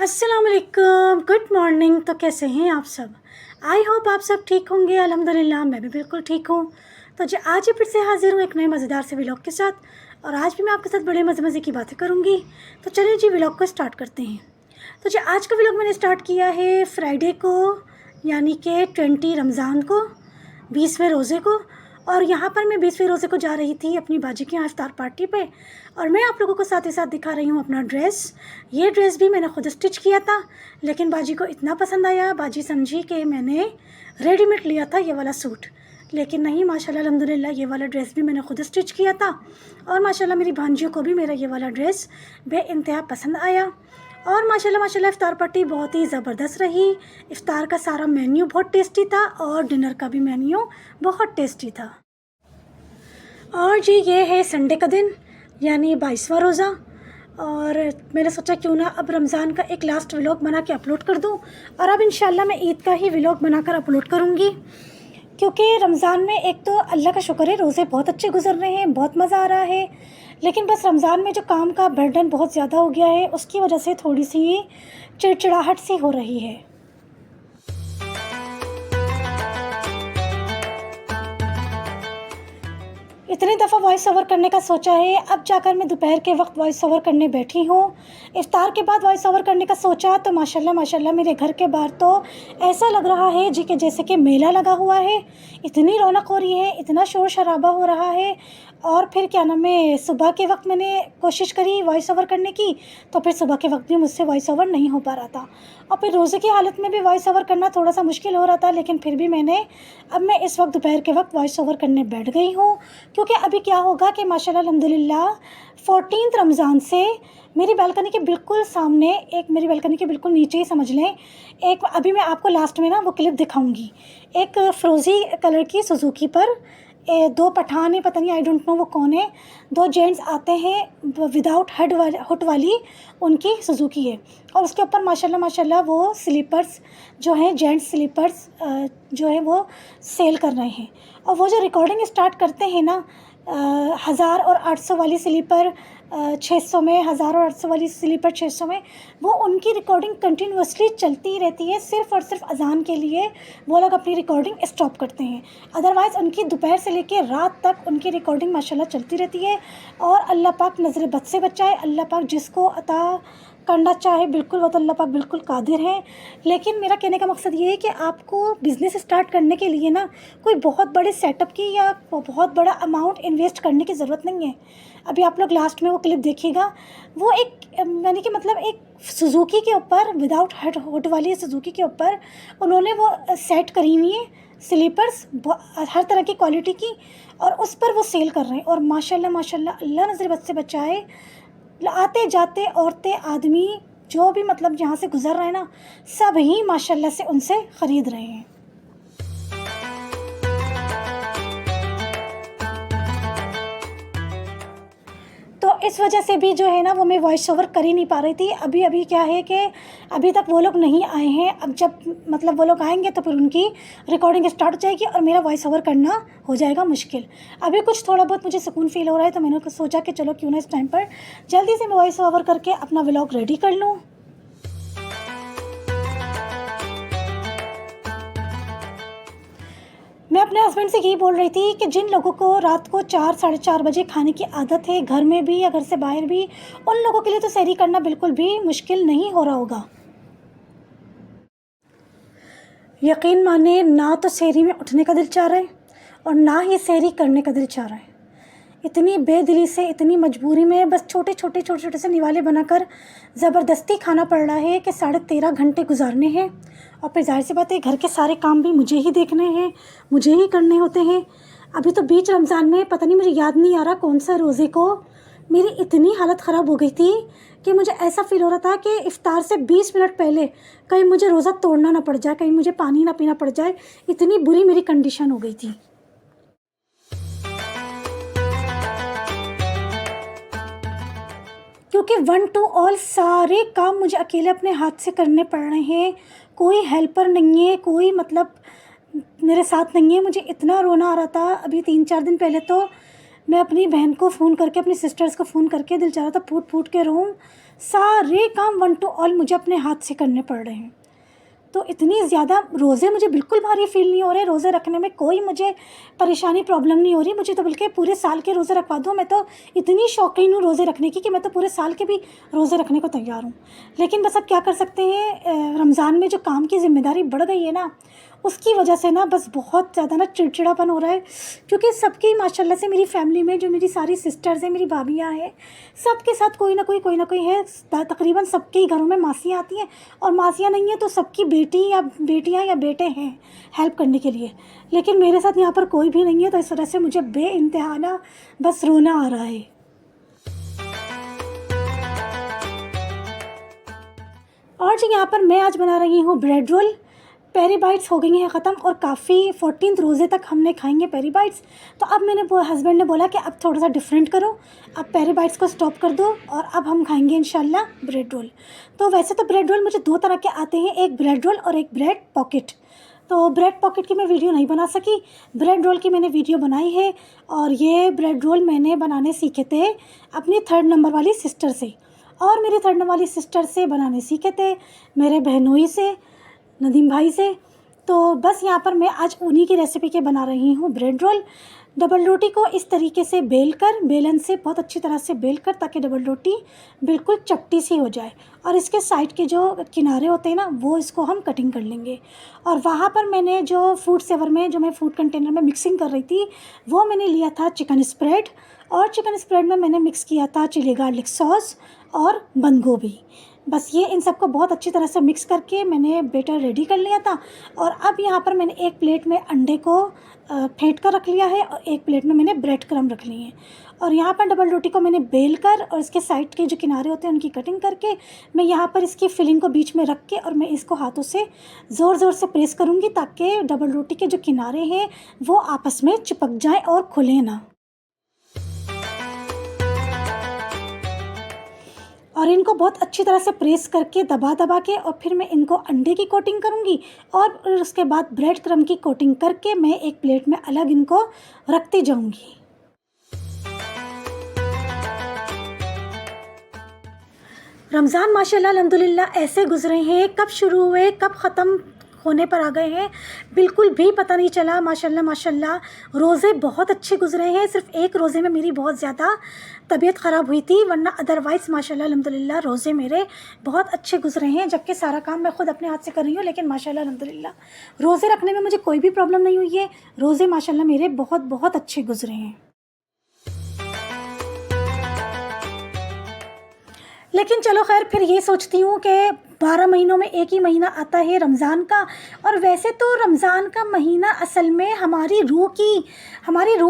अस्सलाम वालेकुम, good morning. तो कैसे हैं आप सब? आई होप आप सब ठीक होंगे। अल्हम्दुलिल्लाह मैं भी बिल्कुल ठीक हूँ। तो जी आज ही फिर से हाज़िर हूँ एक नए मज़ेदार से व्लॉग के साथ और आज भी मैं आपके साथ बड़े मज़े मज़े की बातें करूँगी। तो चलिए जी व्लॉग को स्टार्ट करते हैं। तो जी आज का व्लॉग मैंने स्टार्ट किया है फ्राइडे को, यानी कि 20 रमज़ान को, 20वें रोज़े को। और यहाँ पर मैं 20वें रोज़े को जा रही थी अपनी बाजी के यहाँ इफ्तार पार्टी पे और मैं आप लोगों को साथ ही साथ दिखा रही हूँ अपना ड्रेस। ये ड्रेस भी मैंने खुद स्टिच किया था, लेकिन बाजी को इतना पसंद आया, बाजी समझी कि मैंने रेडीमेड लिया था ये वाला सूट। लेकिन नहीं, माशाल्लाह अल्हम्दुलिल्लाह ये वाला ड्रेस भी मैंने खुद स्टिच किया था और माशाल्लाह मेरी भांजियों को भी मेरा ये वाला ड्रेस बेइंतहा पसंद आया। और माशाल्लाह माशाल्लाह इफ्तार पार्टी बहुत ही ज़बरदस्त रही। इफ्तार का सारा मेन्यू बहुत टेस्टी था और डिनर का भी मेन्यू बहुत टेस्टी था। और जी ये है संडे का दिन, यानी 22वां रोज़ा। और मैंने सोचा क्यों ना अब रमज़ान का एक लास्ट व्लॉग बना के अपलोड कर दूं। और अब इंशाल्लाह मैं ईद का ही व्लॉग बनाकर अपलोड करूंगी, क्योंकि रमज़ान में एक तो अल्लाह का शुक्र है रोज़े बहुत अच्छे गुजर रहे हैं, बहुत मज़ा आ रहा है। लेकिन बस रमज़ान में जो काम का बर्डन बहुत ज़्यादा हो गया है, उसकी वजह से थोड़ी सी चिड़चिड़ाहट सी हो रही है। इतनी दफ़ा वॉइस ओवर करने का सोचा है, अब जाकर मैं दोपहर के वक्त वॉइस ओवर करने बैठी हूँ। इफ्तार के बाद वॉइस ओवर करने का सोचा तो माशाल्लाह माशाल्लाह मेरे घर के बाहर तो ऐसा लग रहा है जी कि जैसे कि मेला लगा हुआ है। इतनी रौनक हो रही है, इतना शोर शराबा हो रहा है। और फिर क्या नाम है, सुबह के वक्त मैंने कोशिश करी वॉइस ओवर करने की, तो फिर सुबह के वक्त भी मुझसे वॉइस ओवर नहीं हो पा रहा था। और फिर रोज़े की हालत में भी वॉइस ओवर करना थोड़ा सा मुश्किल हो रहा था। लेकिन फिर भी अब मैं इस वक्त दोपहर के वक्त वॉइस ओवर करने बैठ गई हूँ, क्योंकि अभी क्या होगा कि माशाल्लाह अल्हम्दुलिल्लाह 14 रमज़ान से मेरी बालकनी के बिल्कुल सामने, एक मेरी बालकनी के बिल्कुल नीचे ही समझ लें, एक अभी मैं आपको लास्ट में ना वो क्लिप दिखाऊंगी। एक फ़िरोज़ी कलर की सुजुकी पर दो पठान है, पता नहीं आई डोंट नो वो कौन है, दो जेंट्स आते हैं विदाउट हुड वाली उनकी सुजुकी है। और उसके ऊपर माशाल्लाह माशाल्लाह वो स्लीपर्स जो हैं, जेंट्स स्लीपर्स जो है वो सेल कर रहे हैं। और वो जो रिकॉर्डिंग स्टार्ट करते हैं ना, 1000 और 800 वाली स्लीपर 600 में, 1000 और 800 वाली स्लीपर 600 में, वो उनकी रिकॉर्डिंग कंटिन्यूसली चलती रहती है। सिर्फ़ और सिर्फ अज़ान के लिए वो लोग अपनी रिकॉर्डिंग स्टॉप करते हैं, अदरवाइज़ उनकी दोपहर से लेकर रात तक उनकी रिकॉर्डिंग माशाल्लाह चलती रहती है। और अल्लाह पाक नज़र बद से बचाए, अल्लाह पाक जिसको अता करना चाहे बिल्कुल वो तो अल्लाह पाक बिल्कुल कादिर है। लेकिन मेरा कहने का मकसद ये है कि आपको बिज़नेस स्टार्ट करने के लिए ना कोई बहुत बड़े सेटअप की या बहुत बड़ा अमाउंट इन्वेस्ट करने की ज़रूरत नहीं है। अभी आप लोग लास्ट में वो क्लिप देखिएगा, वो एक यानी कि मतलब एक सुजुकी के ऊपर, विदाउट हुड वाली सुजुकी के ऊपर उन्होंने वो सेट करी हुई है स्लीपर्स हर तरह की क्वालिटी की, और उस पर वो सेल कर रहे हैं। और माशाल्लाह माशाल्लाह अल्लाह नज़र बद से बचाए, आते जाते औरतें आदमी जो भी मतलब यहाँ से गुज़र रहे हैं ना, सब ही माशाल्लाह से उनसे ख़रीद रहे हैं। तो इस वजह से भी जो है ना वो मैं वॉइस ओवर कर ही नहीं पा रही थी। अभी क्या है कि अभी तक वो लोग नहीं आए हैं। अब जब मतलब वो लोग आएंगे तो फिर उनकी रिकॉर्डिंग स्टार्ट हो जाएगी और मेरा वॉइस ओवर करना हो जाएगा मुश्किल। अभी कुछ थोड़ा बहुत मुझे सुकून फ़ील हो रहा है, तो मैंने सोचा कि चलो क्यों ना इस टाइम पर जल्दी से मैं वॉइस ओवर करके अपना व्लॉग रेडी कर लूँ। मैं अपने हस्बैंड से यही बोल रही थी कि जिन लोगों को रात को 4 साढ़े 4 बजे खाने की आदत है, घर में भी या घर से बाहर भी, उन लोगों के लिए तो सहरी करना बिल्कुल भी मुश्किल नहीं हो रहा होगा। यकीन माने, ना तो सहरी में उठने का दिल चाह रहा है और ना ही सहरी करने का दिल चाह रहा है। इतनी बेदिली से, इतनी मजबूरी में बस छोटे छोटे से निवाले बनाकर ज़बरदस्ती खाना पड़ रहा है कि 13.5 घंटे गुजारने हैं। और फिर जाहिर सी बात है घर के सारे काम भी मुझे ही देखने हैं, मुझे ही करने होते हैं। अभी तो बीच रमज़ान में पता नहीं, मुझे याद नहीं आ रहा कौन सा रोज़े को, मेरी इतनी हालत ख़राब हो गई थी कि मुझे ऐसा फ़ील हो रहा था कि इफ़्तार से 20 मिनट पहले कहीं मुझे रोज़ा तोड़ना ना पड़ जाए, कहीं मुझे पानी ना पीना पड़ जाए। इतनी बुरी मेरी कंडीशन हो गई थी। क्योंकि 1 टू ऑल सारे काम मुझे अकेले अपने हाथ से करने पड़ रहे हैं। कोई हेल्पर नहीं है, कोई मतलब मेरे साथ नहीं है। मुझे इतना रोना आ रहा था। अभी 3-4 दिन पहले तो मैं अपनी बहन को फ़ोन करके, अपनी सिस्टर्स को फ़ोन करके दिल चाह रहा था फूट फूट के रोऊं। सारे काम वन टू ऑल मुझे अपने हाथ से करने पड़ रहे हैं। तो इतनी ज़्यादा रोज़े मुझे बिल्कुल भारी फ़ील नहीं हो रहे। रोज़े रखने में कोई मुझे परेशानी, प्रॉब्लम नहीं हो रही मुझे तो, बल्कि पूरे साल के रोज़े रखवा दो। मैं तो इतनी शौकीन हूँ रोज़े रखने की कि मैं तो पूरे साल के भी रोज़े रखने को तैयार हूँ। लेकिन बस अब क्या कर सकते हैं, रमज़ान में जो काम की ज़िम्मेदारी बढ़ गई है ना, उसकी वजह से ना बस बहुत ज़्यादा ना चिड़चिड़ापन हो रहा है। क्योंकि सबकी माशाल्लाह से मेरी फ़ैमिली में जो मेरी सारी सिस्टर्स हैं, मेरी भाभियाँ हैं, सबके साथ कोई ना कोई है। तकरीबन सबके ही घरों में मासियाँ आती हैं, और मासियाँ नहीं हैं तो सबकी बेटी या बेटियाँ या बेटे हैं हेल्प करने के लिए। लेकिन मेरे साथ यहाँ पर कोई भी नहीं है, तो इस वजह से मुझे बेइंतहा ना बस रोना आ रहा है। और जी यहाँ पर मैं आज बना रही हूँ ब्रेड रोल। पेरी बाइट्स हो गई हैं ख़त्म, और काफ़ी 14th रोज़े तक हमने खाएंगे पेरी बाइट्स। तो अब मैंने हस्बैंड ने बोला कि अब थोड़ा सा डिफरेंट करो, अब पेरी बाइट्स को स्टॉप कर दो और अब हम खाएंगे इंशाल्लाह ब्रेड रोल। तो वैसे तो ब्रेड रोल मुझे 2 तरह के आते हैं, एक ब्रेड रोल और एक ब्रेड पॉकेट। तो ब्रेड पॉकेट की मैं वीडियो नहीं बना सकी, ब्रेड रोल की मैंने वीडियो बनाई है। और ये ब्रेड रोल मैंने बनाने सीखे थे अपनी 3rd नंबर वाली सिस्टर से, और मेरी 3rd नंबर वाली सिस्टर से बनाने सीखे थे मेरे बहनोई से, नदीम भाई से। तो बस यहाँ पर मैं आज उन्हीं की रेसिपी के बना रही हूँ ब्रेड रोल। डबल रोटी को इस तरीके से बेलन से बहुत अच्छी तरह से बेल कर, ताकि डबल रोटी बिल्कुल चपटी सी हो जाए। और इसके साइड के जो किनारे होते हैं ना, वो इसको हम कटिंग कर लेंगे। और वहाँ पर मैंने जो फूड सेवर में, जो मैं फूड कंटेनर में मिक्सिंग कर रही थी, वो मैंने लिया था चिकन स्प्रेड, और चिकन स्प्रेड में मैंने मिक्स किया था चिली गार्लिक सॉस और बंद गोभी। बस ये इन सबको बहुत अच्छी तरह से मिक्स करके मैंने बेटर रेडी कर लिया था। और अब यहाँ पर मैंने एक प्लेट में अंडे को फेंट कर रख लिया है, और एक प्लेट में मैंने ब्रेड क्रम रख लिए हैं। और यहाँ पर डबल रोटी को मैंने बेल कर, और इसके साइड के जो किनारे होते हैं उनकी कटिंग करके, मैं यहाँ पर इसकी फिलिंग को बीच में रख के, और मैं इसको हाथों से ज़ोर ज़ोर से प्रेस करूँगी, ताकि डबल रोटी के जो किनारे हैं वो आपस में चिपक जाएँ और खुले ना। और इनको बहुत अच्छी तरह से प्रेस करके, दबा दबा के, और फिर मैं इनको अंडे की कोटिंग करूँगी, और उसके बाद ब्रेड क्रम की कोटिंग करके मैं एक प्लेट में अलग इनको रखती जाऊँगी। रमज़ान माशाल्लाह अल्हम्दुलिल्लाह ऐसे गुज़रे हैं, कब शुरू हुए कब ख़त्म होने पर आ गए हैं, बिल्कुल भी पता नहीं चला। माशाल्लाह माशाल्लाह रोज़े बहुत अच्छे गुज़रे हैं। सिर्फ़ एक रोज़े में मेरी बहुत ज़्यादा तबीयत ख़राब हुई थी, वरना अदरवाइज़ माशाल्लाह अल्हम्दुलिल्लाह रोज़े मेरे बहुत अच्छे गुज़रे हैं। जबकि सारा काम मैं ख़ुद अपने हाथ से कर रही हूँ, लेकिन माशाल्लाह अल्हम्दुलिल्लाह रोज़े रखने में मुझे कोई भी प्रॉब्लम नहीं हुई है। रोज़े माशाल्लाह मेरे बहुत बहुत अच्छे गुज़रे हैं। लेकिन चलो खैर, फिर ये सोचती हूँ कि 12 महीनों में एक ही महीना आता है रमज़ान का। और वैसे तो रमज़ान का महीना असल में हमारी रूह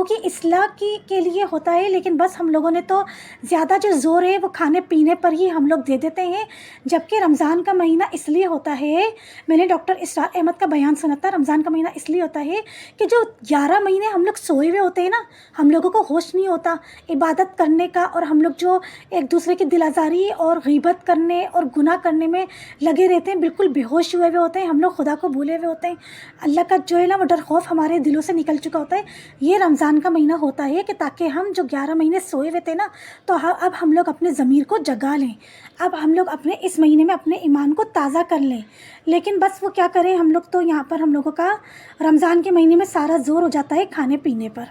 की इस्लाह के लिए होता है, लेकिन बस हम लोगों ने तो ज़्यादा जो ज़ोर है वो खाने पीने पर ही हम लोग दे देते हैं। जबकि रमज़ान का महीना इसलिए होता है, मैंने डॉक्टर इसरार अहमद का बयान सुना था, रमज़ान का महीना इसलिए होता है कि जो 11 महीने हम लोग सोए हुए होते हैं ना, हम लोगों को होश नहीं होता इबादत करने का, और हम लोग जो एक दूसरे की दिल आज़ारी और ग़ीबत करने और गुनाह करने में लगे रहते हैं, बिल्कुल बेहोश हुए हुए होते हैं, हम लोग खुदा को भूले हुए होते हैं। अल्लाह का जो है ना वो डर खौफ हमारे दिलों से निकल चुका होता है। ये रमज़ान का महीना होता है कि ताकि हम जो 11 महीने सोए हुए थे ना, तो अब हम लोग अपने ज़मीर को जगा लें, अब हम लोग अपने इस महीने में अपने ईमान को ताज़ा कर लें। लेकिन बस वो क्या करें, हम लोग तो यहाँ पर हम लोगों का रमज़ान के महीने में सारा ज़ोर हो जाता है खाने पीने पर।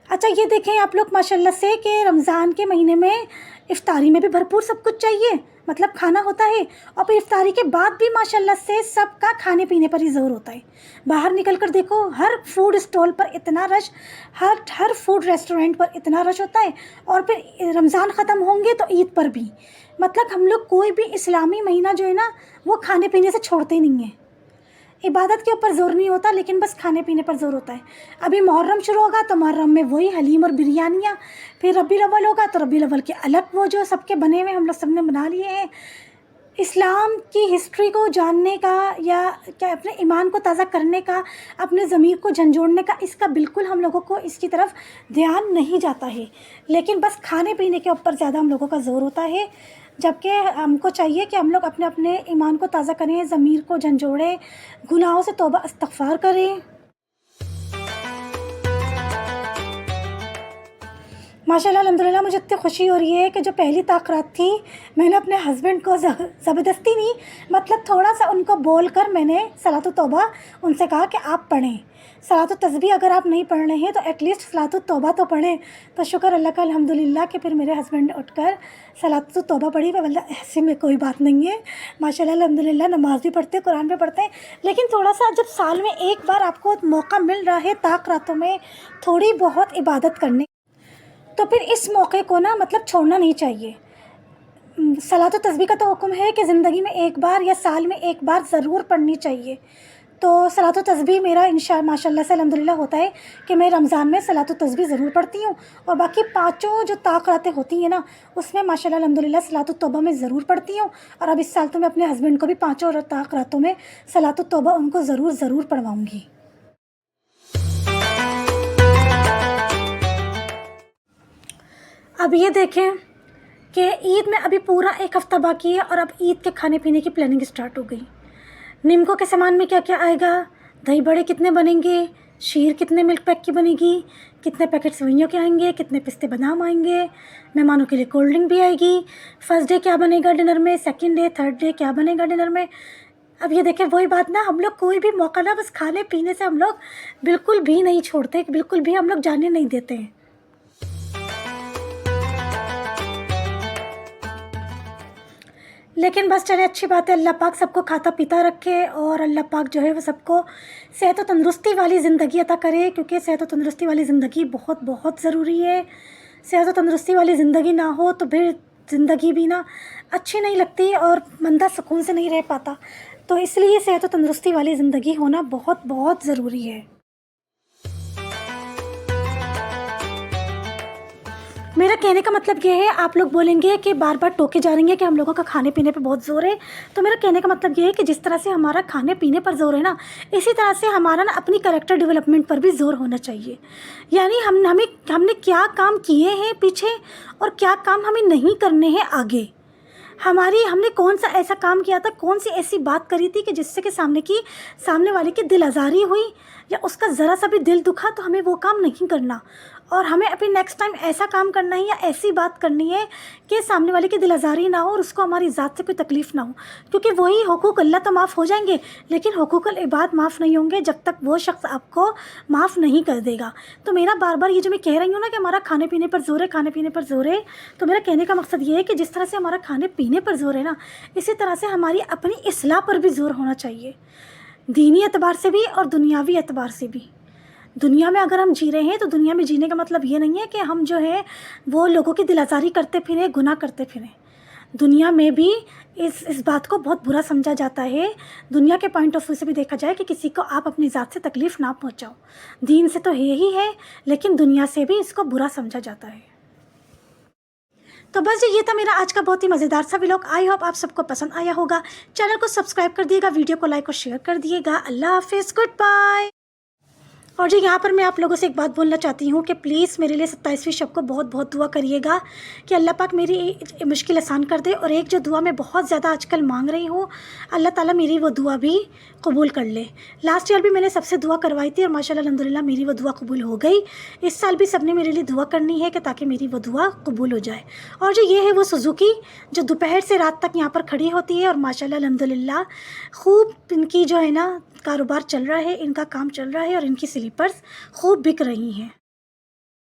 अच्छा ये देखें आप लोग माशाल्लाह से कि रमज़ान के महीने में इफ्तारी में भी भरपूर सब कुछ चाहिए, मतलब खाना होता है, और फिर इफ्तारी के बाद भी माशाल्लाह से सबका खाने पीने पर ही ज़ोर होता है। बाहर निकल कर देखो, हर फूड स्टॉल पर इतना रश, हर फूड रेस्टोरेंट पर इतना रश होता है। और फिर रमज़ान ख़त्म होंगे तो ईद पर भी, मतलब हम लोग कोई भी इस्लामी महीना जो है ना वो खाने पीने से छोड़ते नहीं हैं। इबादत के ऊपर ज़ोर नहीं होता, लेकिन बस खाने पीने पर ज़ोर होता है। अभी मुहर्रम शुरू होगा तो मुहर्रम में वही हलीम और बिरयानियाँ, फिर रबीउल अव्वल होगा तो रबीउल अव्वल के अलग वो जो सबके बने हुए हम लोग सबने बना लिए हैं। इस्लाम की हिस्ट्री को जानने का, या क्या अपने ईमान को ताज़ा करने का, अपने ज़मीर को झंझोड़ने का, इसका बिल्कुल हम लोगों को इसकी तरफ ध्यान नहीं जाता है। लेकिन बस खाने पीने के ऊपर ज़्यादा हम लोगों का ज़ोर होता है। जबकि हमको चाहिए कि हम लोग अपने अपने ईमान को ताज़ा करें, ज़मीर को झंझोड़ें, गुनाहों से तौबा इस्तग़फ़ार करें। माशाल्लाह अल्हम्दुलिल्लाह मुझे इतनी खुशी हो रही है कि जो पहली ताक़रात थी मैंने अपने हस्बैंड को ज़बरदस्ती नहीं, मतलब थोड़ा सा उनको बोल कर मैंने सलातो तौबा उनसे कहा कि आप पढ़ें। सलातो तस्बीह अगर आप नहीं पढ़ रहे हैं तो एटलीस्ट सलातो तौबा तो पढ़ें। तो शुक्र अल्लाह का अल्हम्दुलिल्लाह कि फिर मेरे हस्बैंड ने उठकर सलातो तौबा पढ़ी। वल्लाह ऐसे में कोई बात नहीं है, माशाल्लाह अल्हम्दुलिल्लाह नमाज़ भी पढ़ते हैं, कुरान भी पढ़ते हैं। लेकिन थोड़ा सा जब साल में एक बार आपको मौका मिल रहा है ताक़रातों में थोड़ी बहुत इबादत करने, तो फिर इस मौके को ना मतलब छोड़ना नहीं चाहिए। सलात व तस्बीह का तो हुक्म है कि ज़िंदगी में एक बार या साल में एक बार ज़रूर पढ़नी चाहिए। तो सलात व तस्बीह मेरा माशाल्लाह से अल्हम्दुलिल्लाह होता है कि मैं रमज़ान में सलात व तस्बीह ज़रूर पढ़ती हूँ, और बाकी पाँचों जो ताक़रातें होती हैं ना उसमें माशाल्लाह अल्हम्दुलिल्लाह सलात व तौबा मैं ज़रूर पढ़ती हूँ। और अब इस साल तो मैं अपने हस्बैंड को भी पाँचों ताक़रातों में सलात व तौबा उनको ज़रूर पढ़वाऊँगी। अब ये देखें कि ईद में अभी पूरा एक हफ़्ता बाकी है और अब ईद के खाने पीने की प्लानिंग स्टार्ट हो गई। निम्को के सामान में क्या क्या आएगा, दही बड़े कितने बनेंगे, शीर कितने मिल्क पैक की बनेगी, कितने पैकेट सेवइयों के आएंगे, कितने पिस्ते बादाम आएंगे, मेहमानों के लिए कोल्ड ड्रिंक भी आएगी। फर्स्ट डे क्या बनेगा डिनर में, सेकंड डे थर्ड डे क्या बनेगा डिनर में। अब ये देखें वही बात ना, हम लोग कोई भी मौका ना बस खाने पीने से हम लोग बिल्कुल भी नहीं छोड़ते, बिल्कुल भी हम लोग जाने नहीं देते हैं। लेकिन बस चले अच्छी बात है, अल्लाह पाक सबको खाता पीता रखे और अल्लाह पाक जो है वो सबको सेहत और तंदुरुस्ती वाली ज़िंदगी अता करे, क्योंकि सेहत और तंदुरुस्ती वाली ज़िंदगी बहुत बहुत ज़रूरी है। सेहत और तंदुरुस्ती वाली ज़िंदगी ना हो तो फिर ज़िंदगी भी ना अच्छी नहीं लगती और बंदा सुकून से नहीं रह पाता। तो इसलिए सेहत और तंदुरुस्ती वाली ज़िंदगी होना बहुत बहुत ज़रूरी है। मेरा कहने का मतलब ये है, आप लोग बोलेंगे कि बार बार टोके जा रही हैं कि हम लोगों का खाने पीने पे बहुत ज़ोर है। तो मेरा कहने का मतलब ये है कि जिस तरह से हमारा खाने पीने पर ज़ोर है ना, इसी तरह से हमारा ना अपनी कैरेक्टर डेवलपमेंट पर भी ज़ोर होना चाहिए। यानी हमने क्या काम किए हैं पीछे और क्या काम हमें नहीं करने हैं आगे। हमने कौन सा ऐसा काम किया था, कौन सी ऐसी बात करी थी कि जिससे कि सामने वाले की दिल आज़ारी हुई या उसका ज़रा सा भी दिल दुखा, तो हमें वो काम नहीं करना। और हमें अभी नेक्स्ट टाइम ऐसा काम करना है या ऐसी बात करनी है कि सामने वाले की दिल आज़ारी ना हो और उसको हमारी ज़ात से कोई तकलीफ़ ना हो। क्योंकि वही हुकूक अल्लाह तो माफ़ हो जाएंगे, लेकिन हुकूकुल इबाद माफ़ नहीं होंगे जब तक वो शख्स आपको माफ़ नहीं कर देगा। तो मेरा बार बार ये जो मैं कह रही हूँ ना कि हमारा खाने पीने पर ज़ोर है, खाने पीने पर ज़ोर है, तो मेरा कहने का मकसद ये है कि जिस तरह से हमारा खाने पीने पर ज़ोर है ना, इसी तरह से हमारी अपनी इस्लाह पर भी ज़ोर होना चाहिए, दीनी एतबार से भी और दुनियावी एतबार से भी। दुनिया में अगर हम जी रहे हैं तो दुनिया में जीने का मतलब ये नहीं है कि हम जो है वो लोगों की दिल आज़ारी करते फिरें, गुनाह करते फिरें। दुनिया में भी इस बात को बहुत बुरा समझा जाता है। दुनिया के पॉइंट ऑफ व्यू से भी देखा जाए कि किसी को आप अपनी ज़ात से तकलीफ़ ना पहुंचाओ। दीन से तो ही है, लेकिन दुनिया से भी इसको बुरा समझा जाता है। तो बस ये था मेरा आज का बहुत ही मज़ेदार सा व्लॉग। आई होप आप सबको पसंद आया होगा। चैनल को सब्सक्राइब कर दिएगा, वीडियो को लाइक और शेयर कर दिएगा। अल्लाह हाफिज़, गुड बाय। और जी यहाँ पर मैं आप लोगों से एक बात बोलना चाहती हूँ कि प्लीज़ मेरे लिए 27वीं शब को बहुत बहुत दुआ करिएगा कि अल्लाह पाक मेरी मुश्किल आसान कर दे। और एक जो दुआ मैं बहुत ज़्यादा आजकल मांग रही हूँ, अल्लाह ताला मेरी वो दुआ भी कबूल कर ले। लास्ट ईयर भी मैंने सबसे दुआ करवाई थी और माशाल्लाह अल्हम्दुलिल्लाह मेरी वो दुआ कबूल हो गई। इस साल भी सबने मेरे लिए दुआ करनी है कि ताकि मेरी वो दुआ कबूल हो जाए। और जो ये है वो सुजुकी जो दोपहर से रात तक यहाँ पर खड़ी होती है और माशाल्लाह अल्हम्दुलिल्लाह खूब इनकी जो है ना कारोबार चल रहा है, इनका काम चल रहा है और इनकी स्लीपर्स खूब बिक रही हैं।